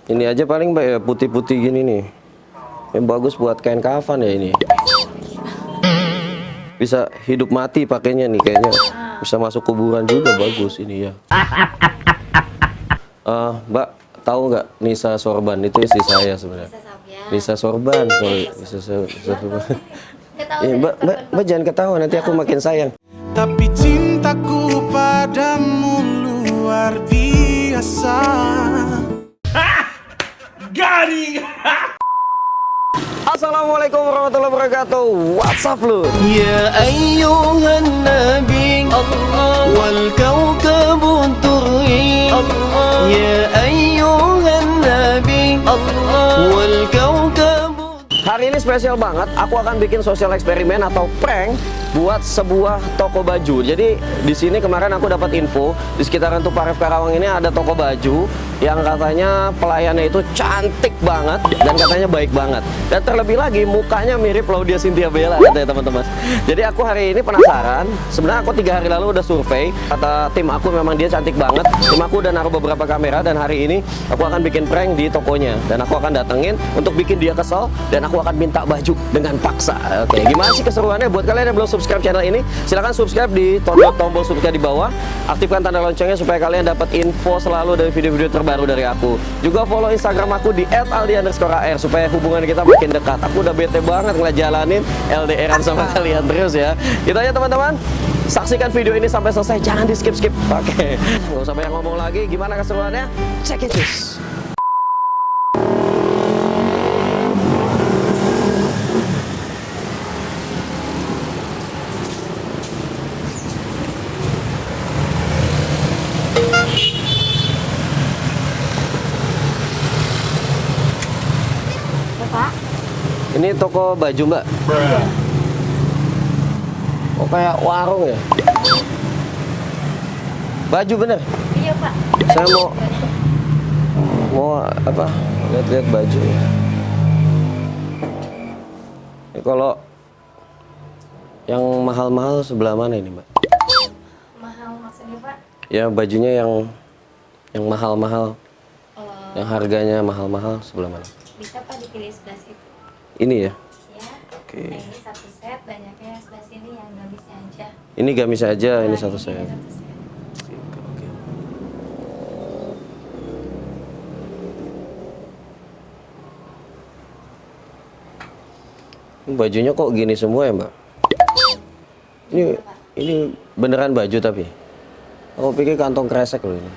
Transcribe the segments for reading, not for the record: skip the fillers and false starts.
Ini aja paling Mbak ya, putih-putih gini nih. Ini bagus buat kain kafan ya ini. Bisa hidup mati pakainya nih kayaknya. Bisa masuk kuburan juga, bagus ini ya. Mbak, tahu nggak Nisa Sorban? Itu istri saya sebenarnya. Nisa Sorban, sorry. Nisa Sorban. Mbak jangan ketawa, nanti aku makin sayang. Tapi cintaku padamu luar biasa. Garing. Assalamualaikum warahmatullahi wabarakatuh. WhatsApp lu. Ya ayyuhan nabi Allah wal kawkabun turri Allah. Ya ayyuhan nabi Allah wal kawkabun. Hari ini spesial banget, aku akan bikin sosial eksperimen atau prank buat sebuah toko baju. Jadi di sini kemarin aku dapat info di sekitaran Tuparef Karawang ini ada toko baju yang katanya pelayannya itu cantik banget dan katanya baik banget. Dan terlebih lagi mukanya mirip Laudia Cynthia Bella katanya teman-teman. Jadi aku hari ini penasaran. Sebenarnya aku 3 hari lalu udah survei, kata tim aku memang dia cantik banget. Tim aku udah naruh beberapa kamera dan hari ini aku akan bikin prank di tokonya dan aku akan datengin untuk bikin dia kesel dan aku akan minta baju dengan paksa. Oke, gimana sih keseruannya? Buat kalian yang belum subscribe channel ini, silahkan subscribe di tombol subscribe di bawah, aktifkan tanda loncengnya supaya kalian dapat info selalu dari video-video terbaru dari aku. Juga follow Instagram aku di @aldi_ar supaya hubungan kita makin dekat. Aku udah bete banget ngejalanin LDRan sama kalian terus ya. Gitu aja teman-teman. Saksikan video ini sampai selesai, jangan di skip-skip. Oke, nggak usah banyak ngomong lagi. Gimana keseruannya? Check it out. Ini toko baju Mbak? Iya. Oh kayak warung ya? Baju bener? Iya Pak. Saya mau apa? Lihat-lihat baju. Ini kalau yang mahal-mahal sebelah mana ini Mbak? Mahal maksudnya Pak? Ya bajunya yang mahal-mahal, yang harganya mahal-mahal sebelah mana? Bisa Pak dipilih sebelah situ. Ini ya? Ya. Oke. Nah, ini satu set, banyaknya sebelah sini yang gamisnya aja. Ini gamis aja, Nah, ini satu set. satu set. Oke. Ini bajunya kok gini semua ya Mbak? Ini beneran baju tapi? Aku pikir kantong kresek loh ini.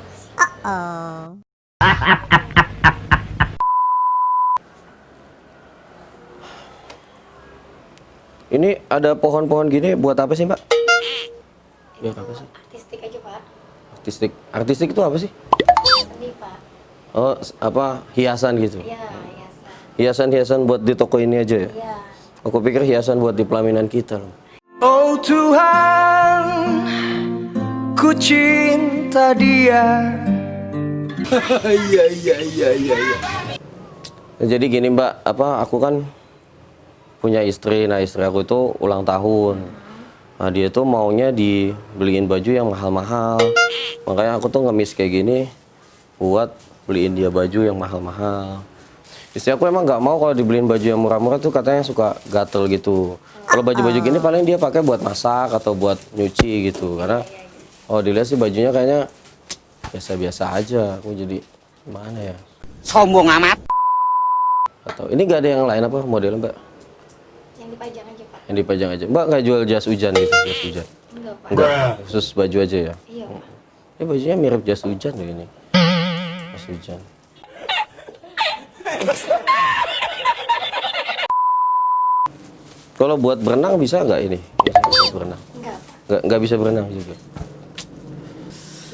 Ini ada pohon-pohon gini buat apa sih Mbak? Biar apa sih? Artistik aja Pak. Artistik. Artistik itu apa sih? Seni Pak. Oh, apa hiasan gitu? Iya, hiasan. Hiasan-hiasan buat di toko ini aja ya? Iya. Aku pikir hiasan buat di pelaminan kita loh. Oh Tuhan, ku cinta dia. Iya. Jadi gini Mbak, aku kan punya istri. Nah istri aku itu ulang tahun. Nah dia tuh maunya dibeliin baju yang mahal-mahal. Makanya aku tuh ngemis kayak gini buat beliin dia baju yang mahal-mahal. Istri aku emang nggak mau kalau dibeliin baju yang murah-murah tuh katanya suka gatel gitu. Kalau baju-baju gini paling dia pakai buat masak atau buat nyuci gitu. Karena oh dilihat sih bajunya kayaknya biasa-biasa aja. Aku jadi gimana ya? Sombong amat. Atau ini gak ada yang lain apa modelnya Mbak? Yang dipajang aja Pak. Yang dipajang aja. Mbak nggak jual jas hujan gitu, jas hujan? Enggak Pak. Enggak, khusus baju aja ya? Iya Pak. Ini bajunya mirip jas hujan loh ini. Jas hujan. Kalau buat berenang bisa nggak ini? Bisa berenang? Enggak Pak. Nggak bisa berenang juga.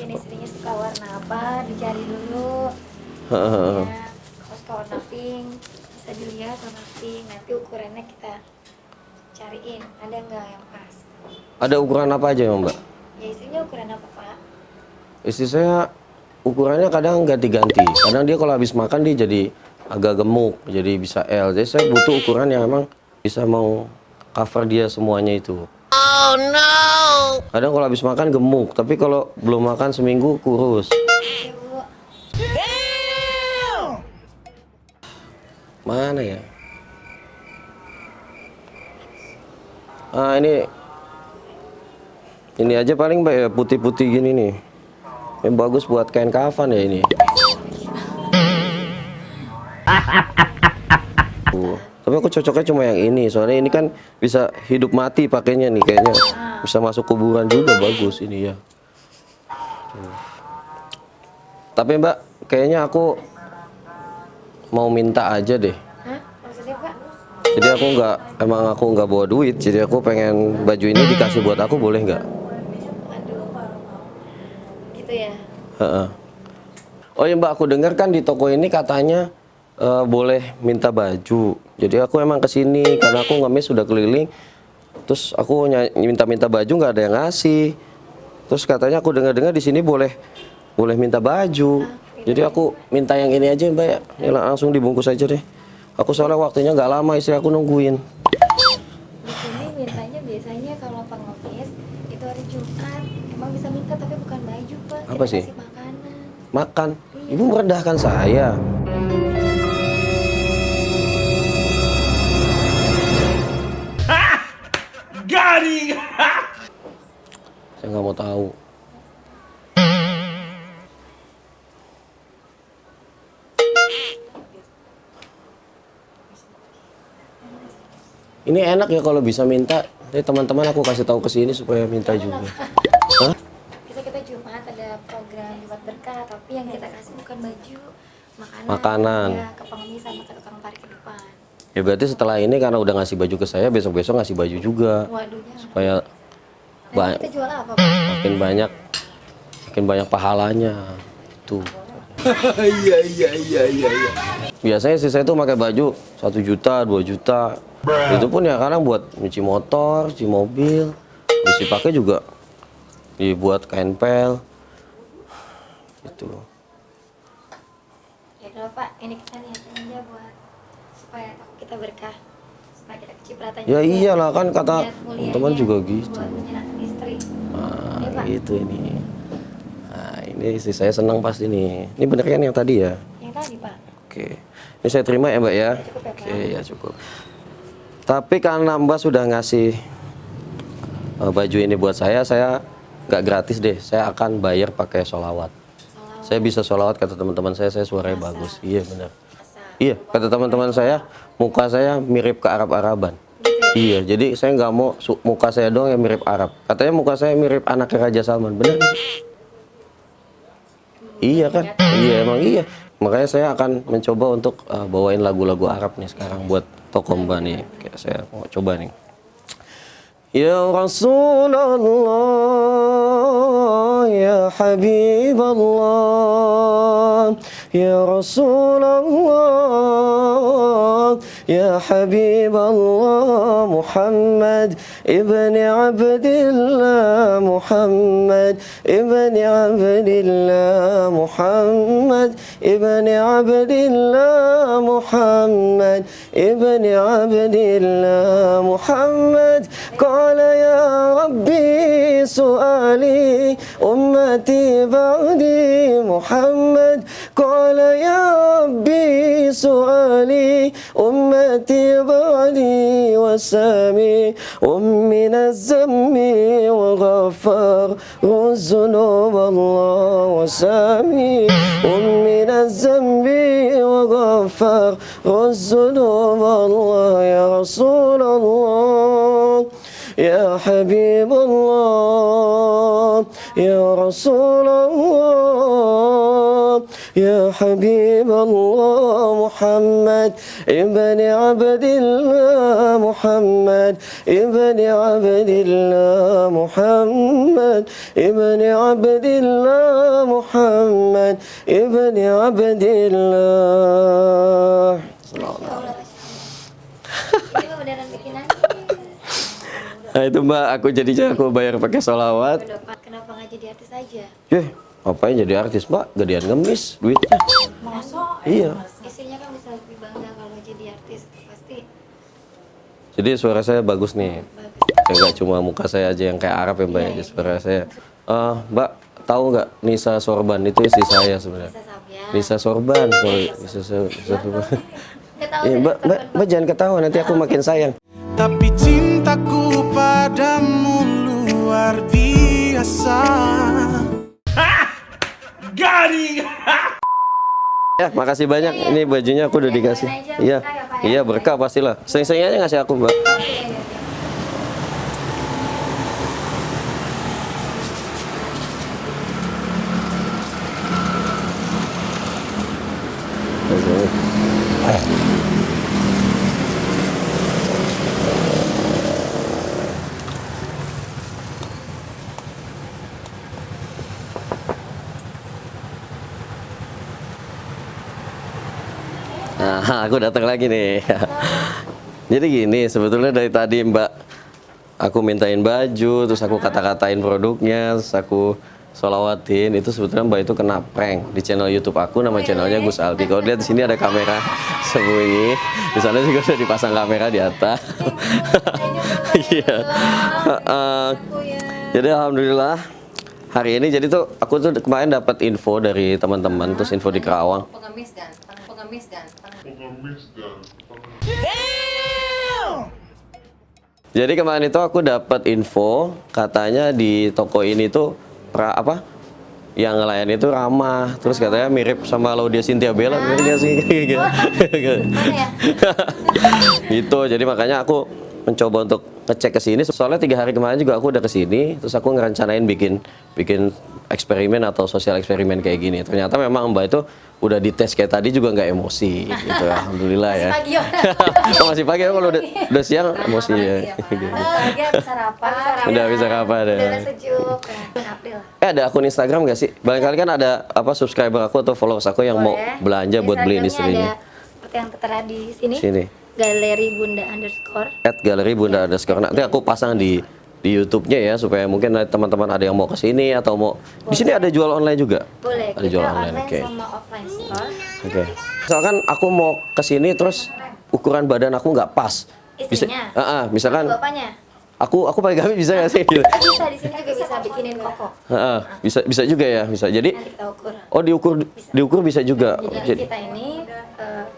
Ini istrinya suka warna apa? Dicari dulu. Heeh. Ya, kalau suka warna pink, bisa dilihat warna pink. Nanti ukurannya kita cariin. Ada nggak yang pas? Ada ukuran apa aja ya Mbak? Ya istrinya ukuran apa Pak? Istri saya ukurannya kadang ganti-ganti. Kadang dia kalau habis makan dia jadi agak gemuk, jadi bisa L. Jadi saya butuh ukuran yang emang bisa mau cover dia semuanya itu. Oh no. Kadang kalau habis makan gemuk, tapi kalau belum makan seminggu kurus. Ya Bu. Mana ya? Ah, ini aja paling Mbak ya, putih-putih gini nih. Ini bagus buat kain kafan ya ini. Tapi aku cocoknya cuma yang ini, soalnya ini kan bisa hidup mati pakainya nih kayaknya. Bisa masuk kuburan juga, bagus ini ya. Tapi Mbak, kayaknya aku mau minta aja deh. Hah? Maksudnya Pak? Jadi aku nggak bawa duit, jadi aku pengen baju ini dikasih buat aku, boleh nggak? Aduh. Gitu ya? Heeh. Oh ya Mbak, aku dengar kan di toko ini katanya boleh minta baju. Jadi aku emang kesini karena aku ngemis sudah keliling. Terus aku minta baju, nggak ada yang ngasih. Terus katanya aku dengar-dengar di sini boleh minta baju. Jadi aku minta yang ini aja Mbak ya. Ini langsung dibungkus aja deh. Aku soalnya waktunya nggak lama, istri aku nungguin. Di sini mintanya biasanya kalau pengemis itu hari Jumat. Emang bisa minta tapi bukan baju Pak. Apa Kita sih? kasih makanan. Makan. Ibu merendahkan saya. Garing. Saya nggak mau tahu. Ini enak ya kalau bisa minta. Jadi teman-teman aku kasih tahu ke sini supaya minta juga. Hah? Bisa kita Jumat ada program buat berkah, tapi yang kita kasih bukan baju, Makanan. Ya, ke pengemis sama ke tukang parkir ke depan. Ya berarti setelah ini karena udah ngasih baju ke saya, besok-besok ngasih baju juga. Waduhnya. Supaya Nanti kita jual apa Pak? makin banyak pahalanya. Tuh. Iya iya iya iya iya. Biasanya sih saya tuh pakai baju 1 juta, 2 juta. Itu pun ya kadang buat nyuci motor, cuci mobil. Bisa pakai juga dibuat kain pel. Gitu. Ya kalau Pak, ini kita niatin aja buat supaya kita berkah, supaya kita kecipratan. Ya juga. iyalah kan kata Niat mulianya teman juga gitu. Buat menyenangkan istri. Nah, Iya, Pak. gitu ini. Nah, ini istri saya senang pasti nih. Ini bener kan yang tadi ya? Yang tadi Pak. Oke. Ini saya terima ya, Mbak ya. Cukup ya, Pak. Oke, ya cukup. Tapi karena Mbak sudah ngasih baju ini buat saya nggak gratis deh. Saya akan bayar pakai sholawat. Saya bisa sholawat, kata teman-teman saya suaranya bagus. Iya benar. Iya, kata teman-teman saya, muka saya mirip ke Arab-Araban. Iya, jadi saya nggak mau muka saya doang yang mirip Arab. Katanya muka saya mirip anaknya Raja Salman. Benar nggak sih? Iya kan? Iya emang iya. Makanya saya akan mencoba untuk bawain lagu-lagu Arab nih sekarang buat toko Mbak nih. Kayak saya mau coba nih. Ya Rasulullah, ya Habiballah, ya Rasulullah, ya Habiballah, Muhammad ibn Abdillah, Muhammad ibn Abdillah, Muhammad ibn Abdillah, Muhammad ibn Abdillah, Muhammad. قال يا ربي سؤالي أمتي بعدي محمد قال يا ربي سؤالي أمتي بعدي وسامي من الذنب وغفر الذنوب الله وسامي من الذنب وغفر الذنوب الله يا رسول الله يا حبيب الله يا رسول الله يا حبيب الله محمد ابن عبد الله محمد ابن عبد الله محمد ابن عبد الله محمد ابن عبد الله. Ini mah beneran bikin nangis. Nah itu Mbak, aku aku bayar pakai sholawat. Kenapa nggak jadi artis aja? Ngapain jadi artis Mbak? Gedean ngemis duitnya. Masa? Iya. Istrinya kan bisa lebih bangga kalau jadi artis, pasti Jadi suara saya bagus nih. bagus. Kayak nggak cuma muka saya aja yang kayak Arab ya Mbak ya, suara saya. Mbak tahu nggak Nisa Sorban itu istri saya sebenarnya. Bisa Sabya. Lisa Sorban, sorry. Lisa Sorban. Ketawa Iya, Mbak jangan ketawa, nanti aku makin sayang. Tapi cintaku padamu luar biasa. Garing. Ya, makasih banyak. Ini bajunya aku udah dikasih. Iya, iya berkah pastilah. Sering-sering aja ngasih aku, Mbak. Nah, aku datang lagi nih. Jadi gini, sebetulnya dari tadi Mbak, aku mintain baju, terus aku kata-katain produknya, terus aku solawatin. Itu sebetulnya Mbak itu kena prank di channel YouTube aku, nama channelnya Gus Aldi. Kalau lihat di sini ada kamera sembunyi, di sana juga sudah dipasang kamera di atas. Iya. Jadi alhamdulillah hari ini jadi tuh aku tuh kemarin dapat info dari teman-teman, terus info di Kerawang. Pengemis ganteng. Jadi kemarin itu aku dapat info katanya di toko ini tuh yang ngelayan itu ramah, terus katanya mirip sama Laudia Cynthia Bella, mirip nggak sih? Gitu, jadi makanya aku mencoba untuk ngecek ke sini. Soalnya 3 hari kemarin juga aku udah ke sini, terus aku ngerencanain bikin eksperimen atau sosial eksperimen kayak gini. Ternyata memang Mbak itu udah dites kayak tadi juga nggak emosi, gitu. Alhamdulillah ya. Pagi ya. Oh, masih pagi, kalau udah siang emosi ya. Pagi habis sarapan. Udah bisa kapan ya? Udah sejuk. Bulan April. Ada akun Instagram nggak sih? Barangkali kan ada subscriber aku atau followers aku yang mau belanja buat beliin istrinya. Ada seperti yang tertera di sini. Sini. Galeri Bunda _ @galeribunda_. Nanti aku pasang di YouTube-nya ya, supaya mungkin teman-teman ada yang mau ke sini atau mau di sini ada jual online juga. Boleh. Ada Kita jual online online, oke. sama offline store. Oke. Misalkan aku mau ke sini terus ukuran badan aku nggak pas. Istrinya? Misalkan Bapaknya? aku pakai gamis bisa nggak sih? Gitu. Bisa di sini juga bisa bikinin koko. Bisa juga ya, bisa. Jadi Nanti kita ukur. oh diukur bisa juga. Jadi kita ini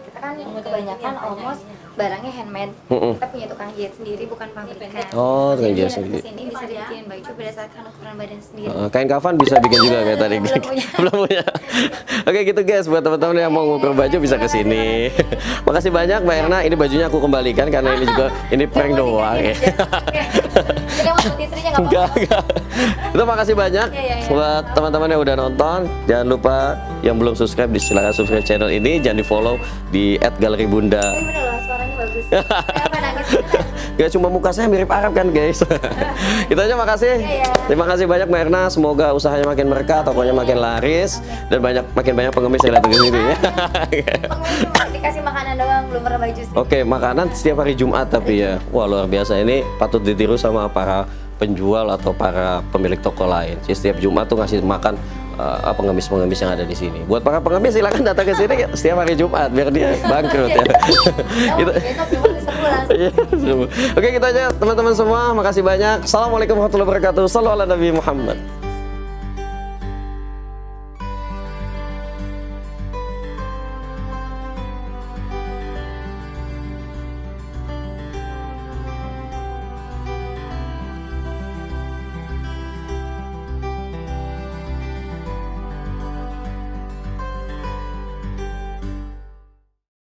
kita kan kebanyakan almost barangnya handmade. Kita punya tukang jahit sendiri, bukan pabrikan. Oh, tukang Jadi jahit datang sendiri. ke sini bisa dibikinin baju berdasarkan ukuran badan sendiri. Kain kafan bisa bikin juga kayak tadi. Belum punya. Belum punya. Oke gitu guys, buat teman-teman yang mau ngukur baju bisa ke sini. Makasih banyak Mbak Erna. Ini bajunya aku kembalikan karena ini juga prank doang ya. Jadi mau buat istrinya nggak apa-apa. Enggak. Itu makasih banyak Iya. buat teman-teman yang udah nonton. Jangan lupa yang belum subscribe, silakan subscribe channel ini. Jangan di follow di @galeribunda. Ini bener loh, suaranya bagus. Kenapa nangis? Gak cuma muka saya mirip Arab kan guys. Itu aja, makasih. Iya. Terima kasih banyak Mbak Erna. Semoga usahanya makin berkah, tokonya makin laris, dan makin banyak pengemis yang datang ke sini ya. Pengemis cuma dikasih makanan doang, belum pernah baju sih. Oke, makanan setiap hari Jumat tapi ya. Wah, luar biasa. Ini patut ditiru sama para penjual atau para pemilik toko lain. Jadi setiap Jumat tuh ngasih makan pengemis-pengemis yang ada di sini. Buat para pengemis silakan datang ke sini setiap hari Jumat biar dia bangkrut ya. Gitu. Besok cuma diseru langsung. Iya, seru. Oke, gitu aja teman-teman semua. Makasih banyak. Assalamualaikum warahmatullahi wabarakatuh. Shallallahu ala Nabi Muhammad.